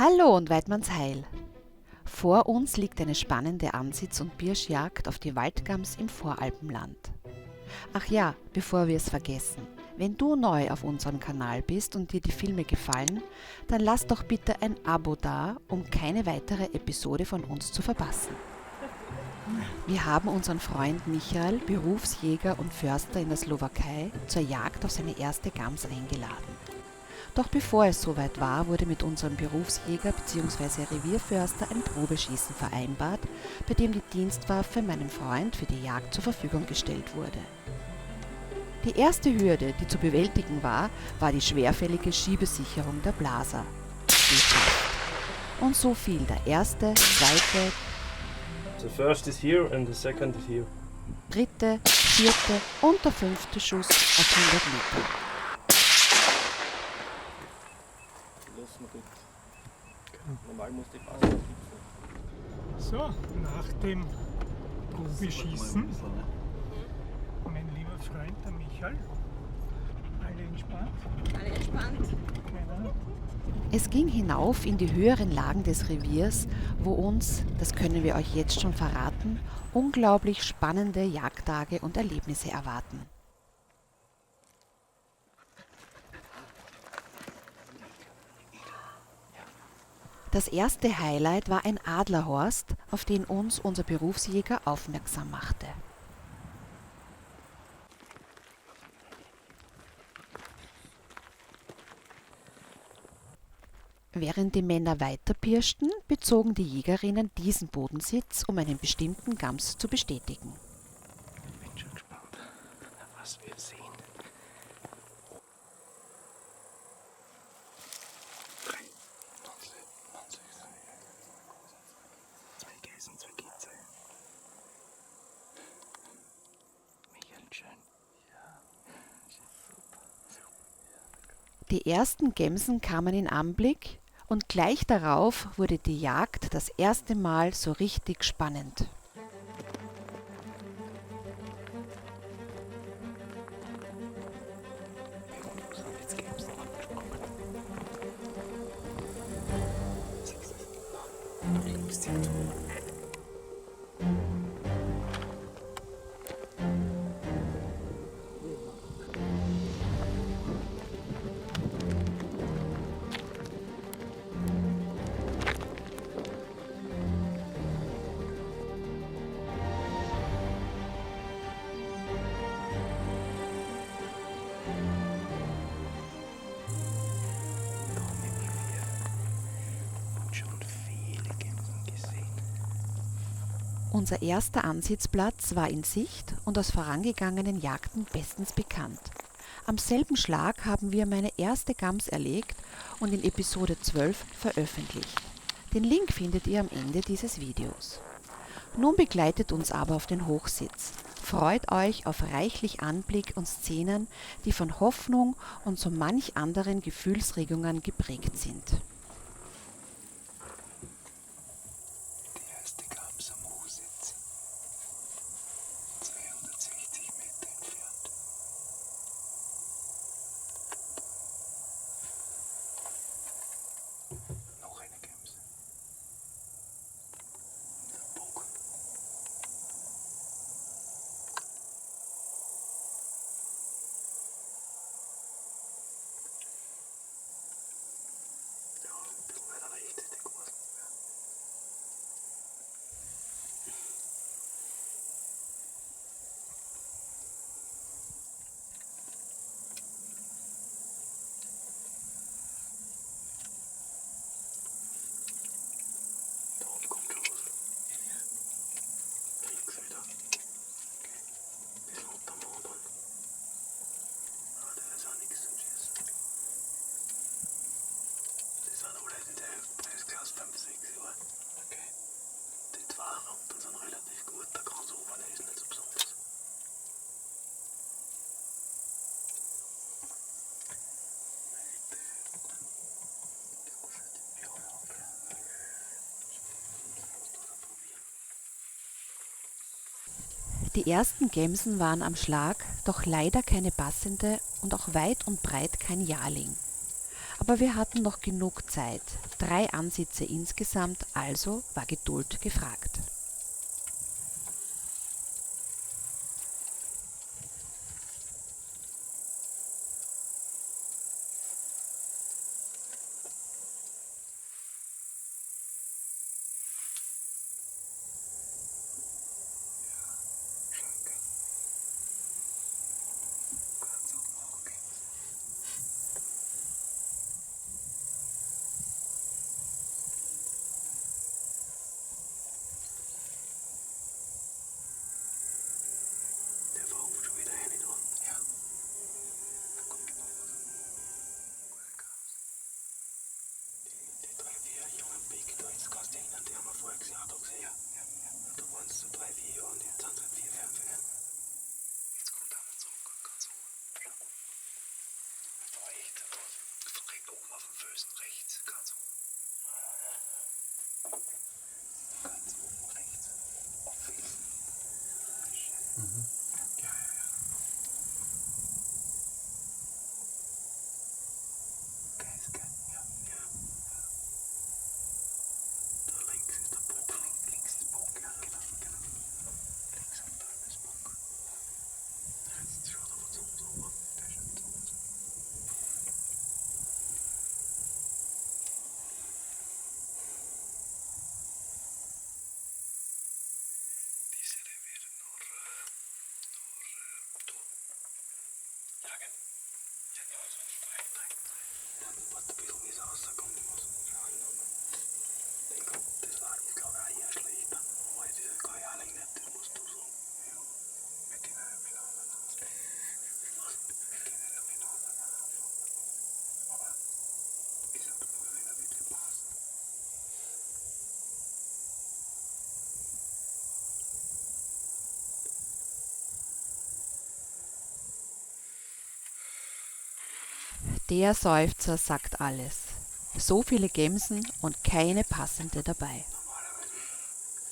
Hallo und Weidmannsheil! Vor uns liegt eine spannende Ansitz- und Pirschjagd auf die Waldgams im Voralpenland. Ach ja, bevor wir es vergessen, wenn du neu auf unserem Kanal bist und dir die Filme gefallen, dann lass doch bitte ein Abo da, um keine weitere Episode von uns zu verpassen. Wir haben unseren Freund Michael, Berufsjäger und Förster in der Slowakei, zur Jagd auf seine erste Gams eingeladen. Doch bevor es soweit war, wurde mit unserem Berufsjäger bzw. Revierförster ein Probeschießen vereinbart, bei dem die Dienstwaffe meinem Freund für die Jagd zur Verfügung gestellt wurde. Die erste Hürde, die zu bewältigen war, war die schwerfällige Schiebesicherung der Blaser. Geschafft. Und so fiel der erste, zweite, The first is here and the second is here. dritte, vierte und der fünfte Schuss auf 100 Meter. Lass mal bitte. Normal muss die Basis sitzen. So, nach dem Probeschießen, mein lieber Freund, der Michael, alle entspannt? Alle entspannt. Genau. Es ging hinauf in die höheren Lagen des Reviers, wo uns, das können wir euch jetzt schon verraten, unglaublich spannende Jagdtage und Erlebnisse erwarten. Das erste Highlight war ein Adlerhorst, auf den uns unser Berufsjäger aufmerksam machte. Während die Männer weiterpirschten, bezogen die Jägerinnen diesen Bodensitz, um einen bestimmten Gams zu bestätigen. Ich bin schon gespannt, was wir sehen. Zwei Geißen, zwei Kitze. Michael, schön. Ja, super. Die ersten Gämsen kamen in Anblick und gleich darauf wurde die Jagd das erste Mal so richtig spannend. Unser erster Ansitzplatz war in Sicht und aus vorangegangenen Jagden bestens bekannt. Am selben Schlag haben wir meine erste Gams erlegt und in Episode 12 veröffentlicht. Den Link findet ihr am Ende dieses Videos. Nun begleitet uns aber auf den Hochsitz. Freut euch auf reichlich Anblick und Szenen, die von Hoffnung und so manch anderen Gefühlsregungen geprägt sind. Die erste Gams am Hochsitz. 260 Meter entfernt. Noch eine Gams. Der Bogen. Ja, ein bisschen weiter rechts ist die großen. Da oben kommt schon was. Krieg's wieder. Bisschen unter dem Boden. Ah, da ist auch nichts zum Schießen. Die sind alle in der Preisklasse 5, 6 Jahre. Okay. Die zwei unten sind relativ gut, der ganz oben ist nicht so besonders. Die ersten Gämsen waren am Schlag, doch leider keine passende und auch weit und breit kein Jahrling. Aber wir hatten noch genug Zeit. 3 Ansitze insgesamt, also war Geduld gefragt. Der war oben schon wieder rein, da. Ja. Da kommt noch was. Die 3, 4 jungen Big da ins Kasteinen, die haben wir voriges Jahr da gesehen. Ja. Und da waren es so 3, 4 Jahre und jetzt sind es halt 4, 5 Jahre. Jetzt kommt einer zurück, ganz oben. Schau. Da war echt direkt oben auf dem Felsen rechts, ganz oben. Ganz oben rechts. Auf Felsen. Ja. Geil, ja. Da links ist der Bock. Links ist Bock, ja, genau. Links am Turm ist Bock. Jetzt schaut aber zu uns oben. Der schaut zu uns. Diese werden nur da. Jagen. Ja, so drei. Dann warte ein bisschen, wie es rauskommt. Ich muss schauen. Ich glaube, das war, ich glaube, auch eher schlechter. Aber das ist gar nicht, das musst du sagen. Ja, wir können ja mit anderen aus. Was? Wir können ja mit anderen aus. Aber ich sag, das muss wieder wirklich passen. Der Seufzer sagt alles. So viele Gämsen und keine passende dabei. Normalerweise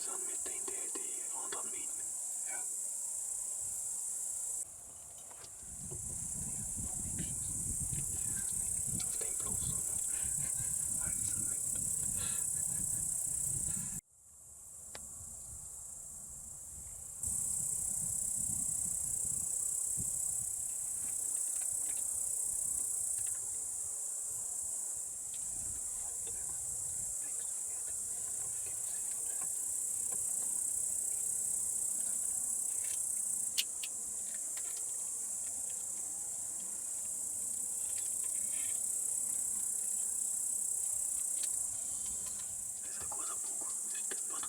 sind mit denen die anderen Mieten. Ja. Auf den bloß. Also mit. Das ist ein guter Buch. Das stimmt, was?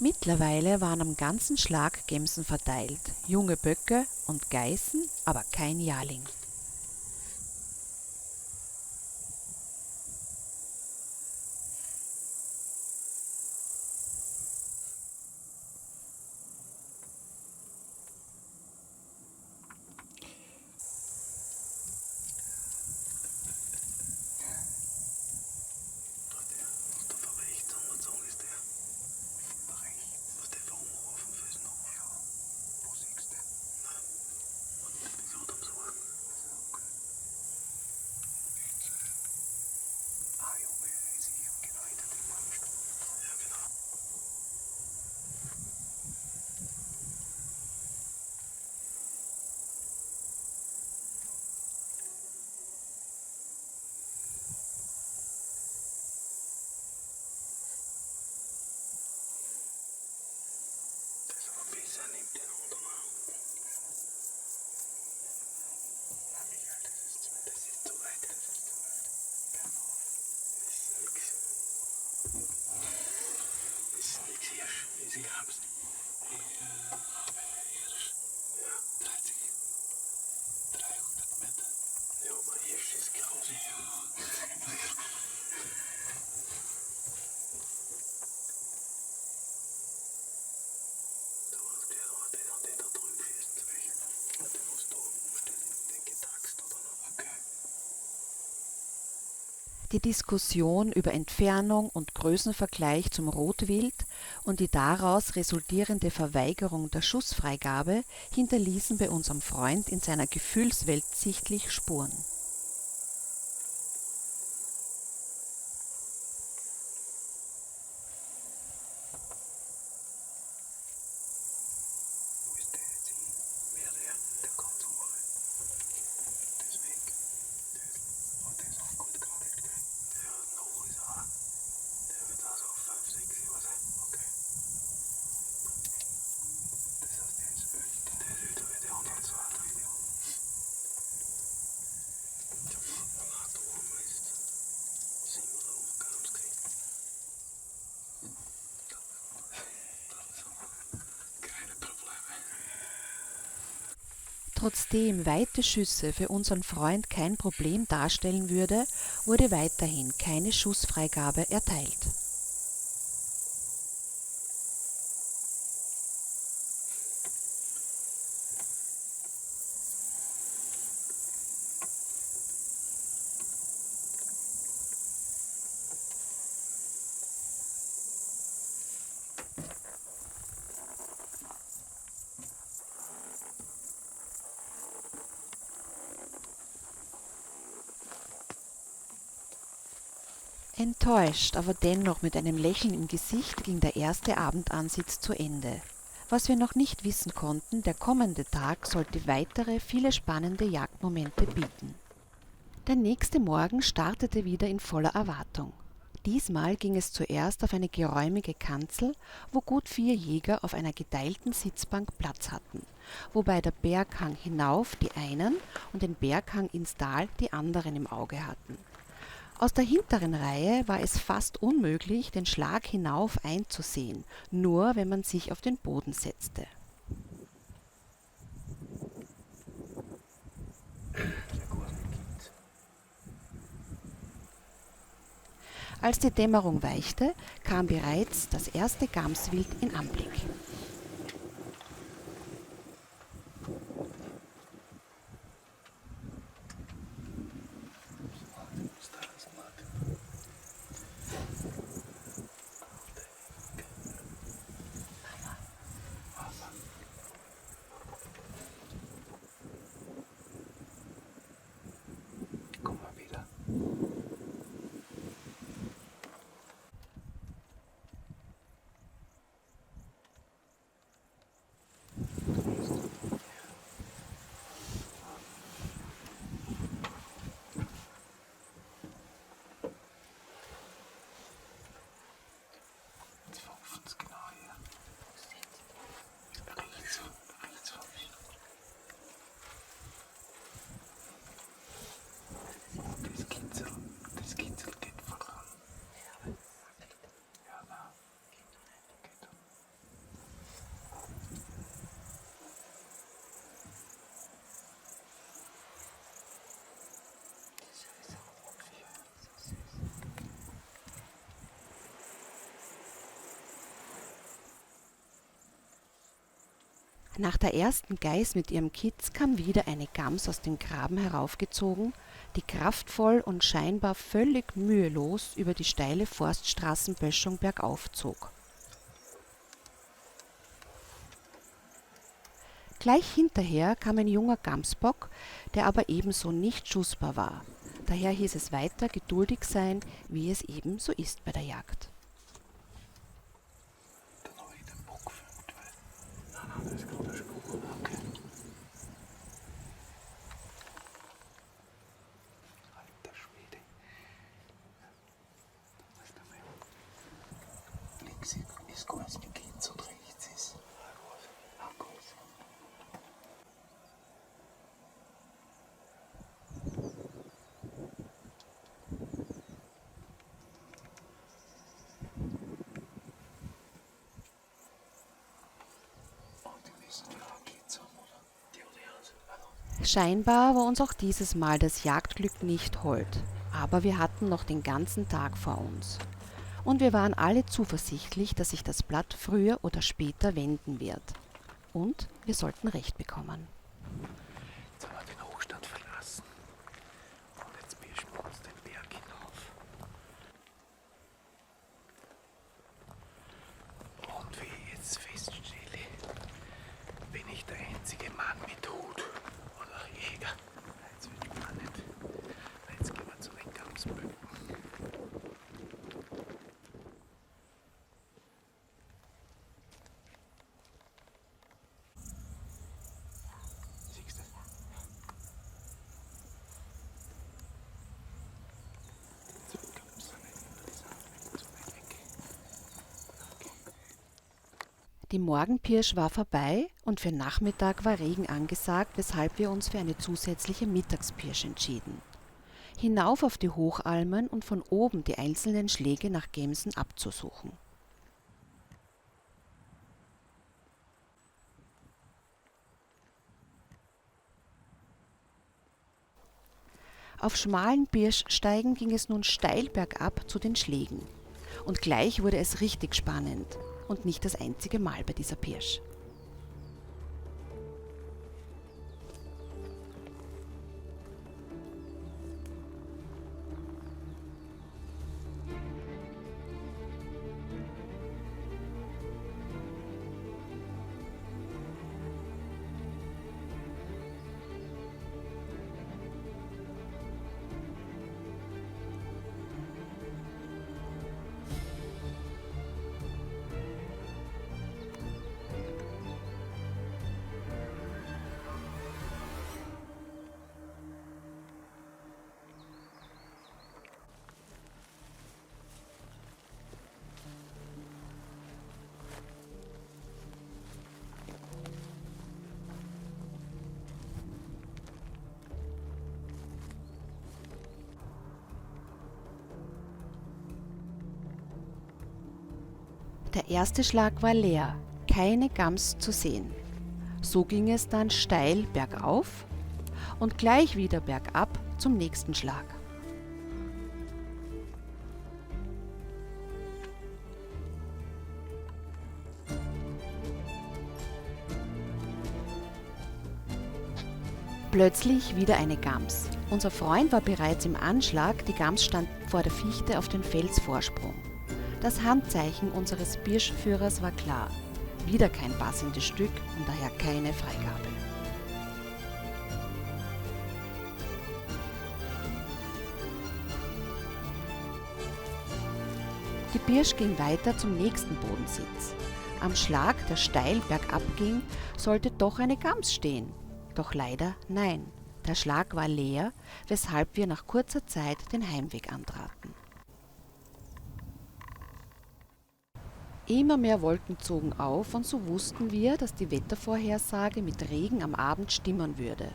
Mittlerweile waren am ganzen Schlag Gämsen verteilt, junge Böcke und Geißen, aber kein Jahrling. Was da von rechts angezogen ist, der. Von rechts. Was der von oben auf dem Felsen noch. Ja. Wo siehst du den? Nein. Und ich gerade am Suchen. Okay. Ah, Junge, ist hier genau hinter dem Baumstamm. Ja, genau. Das ist aber besser, nimmt den anderen auch. Ja, Michael, das ist zu weit. Das ist zu weit. Genau. Das ist nix. Das ist nix Hirsch. Das ist Grabs. Hirsch. Ja. 30. 300 Meter. Ja, aber Hirsch ist grausig. Ja. Du hast gehört, aber den da drüben schießt. Und den musst du umstellen. Den getaxt oder noch. Okay. Die Diskussion über Entfernung und Größenvergleich zum Rotwild und die daraus resultierende Verweigerung der Schussfreigabe hinterließen bei unserem Freund in seiner Gefühlswelt sichtlich Spuren. Wo ist der jetzt hin? Wer der ganz hohe. Deswegen. Der ist auch gut geradelt, gell? Der noch ist auch. Der wird auch so 5, 6, 7, okay. Das heißt, der ist älter. Der ist älter wie die anderen zwei. Da oben ist 7 oder 8 Grams gekriegt. Keine Probleme. Trotzdem weite Schüsse für unseren Freund kein Problem darstellen würde, wurde weiterhin keine Schussfreigabe erteilt. Enttäuscht, aber dennoch mit einem Lächeln im Gesicht ging der erste Abendansitz zu Ende. Was wir noch nicht wissen konnten, der kommende Tag sollte weitere, viele spannende Jagdmomente bieten. Der nächste Morgen startete wieder in voller Erwartung. Diesmal ging es zuerst auf eine geräumige Kanzel, wo gut 4 Jäger auf einer geteilten Sitzbank Platz hatten, wobei der Berghang hinauf die einen und den Berghang ins Tal die anderen im Auge hatten. Aus der hinteren Reihe war es fast unmöglich, den Schlag hinauf einzusehen, nur wenn man sich auf den Boden setzte. Als die Dämmerung weichte, kam bereits das erste Gamswild in Anblick. Komm mal wieder. Jetzt verrufen es genau hier. Rechts von mir. Das Kitzel geht voran. Ja, na. Geht doch. Nach der ersten Geiß mit ihrem Kitz kam wieder eine Gams aus dem Graben heraufgezogen, die kraftvoll und scheinbar völlig mühelos über die steile Forststraßenböschung bergauf zog. Gleich hinterher kam ein junger Gamsbock, der aber ebenso nicht schussbar war. Daher hieß es weiter geduldig sein, wie es eben so ist bei der Jagd. Dann habe ich den Bock gefilmt, weil. Nein, das ist gerade ein Spruch. Okay. Alter Schwede. Was ist da mal? Links ist ganz mit Kitz und rechts ist Akkus. Die wissen ja auch Kitz haben, oder? Die oder Scheinbar war uns auch dieses Mal das Jagdglück nicht hold, aber wir hatten noch den ganzen Tag vor uns. Und wir waren alle zuversichtlich, dass sich das Blatt früher oder später wenden wird. Und wir sollten recht bekommen. Jetzt haben wir den Hochstand verlassen. Und jetzt pirschen wir uns den Berg hinauf. Die Morgenpirsch war vorbei und für Nachmittag war Regen angesagt, weshalb wir uns für eine zusätzliche Mittagspirsch entschieden. Hinauf auf die Hochalmen und von oben die einzelnen Schläge nach Gemsen abzusuchen. Auf schmalen Birschsteigen ging es nun steil bergab zu den Schlägen. Und gleich wurde es richtig spannend und nicht das einzige Mal bei dieser Pirsch. Der erste Schlag war leer, keine Gams zu sehen. So ging es dann steil bergauf und gleich wieder bergab zum nächsten Schlag. Plötzlich wieder eine Gams. Unser Freund war bereits im Anschlag, die Gams stand vor der Fichte auf dem Felsvorsprung. Das Handzeichen unseres Birschführers war klar. Wieder kein passendes Stück und daher keine Freigabe. Die Birsch ging weiter zum nächsten Bodensitz. Am Schlag, der steil bergab ging, sollte doch eine Gams stehen. Doch leider nein. Der Schlag war leer, weshalb wir nach kurzer Zeit den Heimweg antraten. Immer mehr Wolken zogen auf und so wussten wir, dass die Wettervorhersage mit Regen am Abend stimmen würde.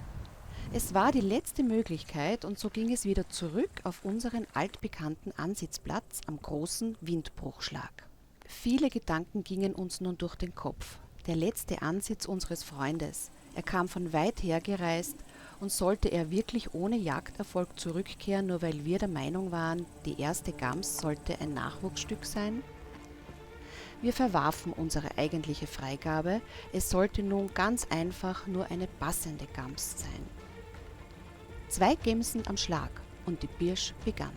Es war die letzte Möglichkeit und so ging es wieder zurück auf unseren altbekannten Ansitzplatz am großen Windbruchschlag. Viele Gedanken gingen uns nun durch den Kopf. Der letzte Ansitz unseres Freundes. Er kam von weit her gereist und sollte er wirklich ohne Jagderfolg zurückkehren, nur weil wir der Meinung waren, die erste Gams sollte ein Nachwuchsstück sein? Wir verwarfen unsere eigentliche Freigabe, es sollte nun ganz einfach nur eine passende Gams sein. 2 Gemsen am Schlag und die Birsch begann.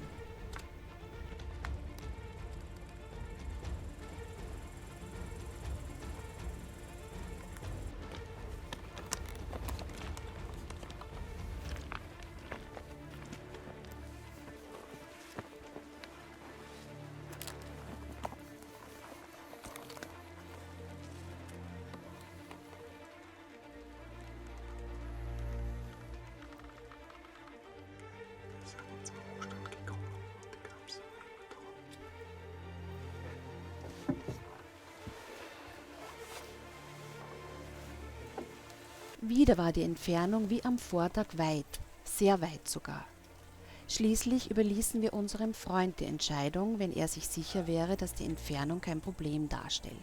Wieder war die Entfernung wie am Vortag weit, sehr weit sogar. Schließlich überließen wir unserem Freund die Entscheidung, wenn er sich sicher wäre, dass die Entfernung kein Problem darstellt.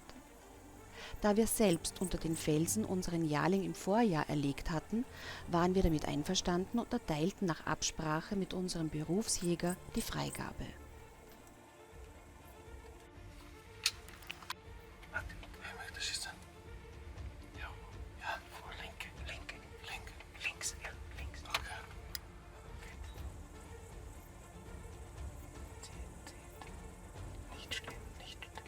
Da wir selbst unter den Felsen unseren Jahrling im Vorjahr erlegt hatten, waren wir damit einverstanden und erteilten nach Absprache mit unserem Berufsjäger die Freigabe. Wer möchte schießen? Ja, ja, vor linke, links, ja, links. Okay. Nicht stehen, nicht stehen.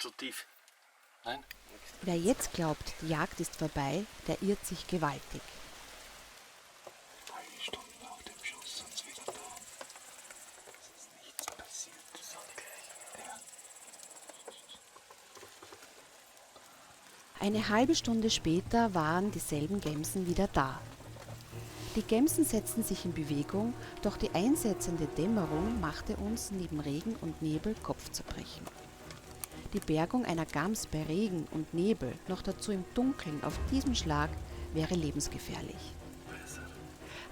Zu tief. Nein? Wer jetzt glaubt, die Jagd ist vorbei, der irrt sich gewaltig. Eine Stunde nach dem Schuss sind sie wieder da. Es ist nichts passiert. Das ist die gleiche. Ja. Eine halbe Stunde später waren dieselben Gämsen wieder da. Die Gämsen setzten sich in Bewegung, doch die einsetzende Dämmerung machte uns neben Regen und Nebel Kopfzerbrechen. Die Bergung einer Gams bei Regen und Nebel, noch dazu im Dunkeln auf diesem Schlag, wäre lebensgefährlich.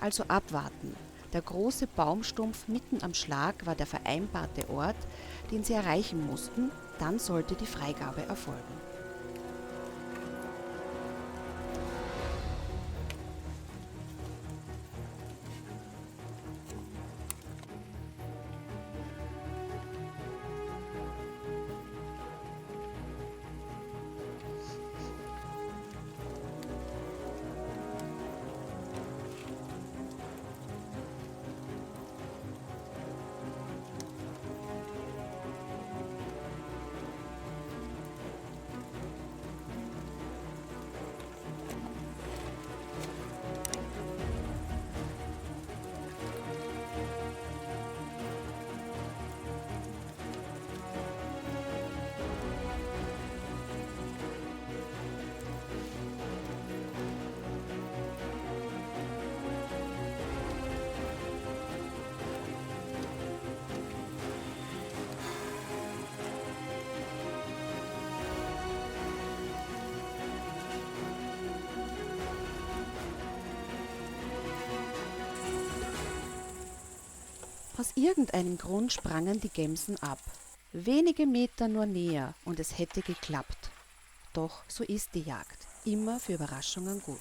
Also abwarten. Der große Baumstumpf mitten am Schlag war der vereinbarte Ort, den sie erreichen mussten, dann sollte die Freigabe erfolgen. Aus irgendeinem Grund sprangen die Gämsen ab. Wenige Meter nur näher und es hätte geklappt. Doch so ist die Jagd. Immer für Überraschungen gut.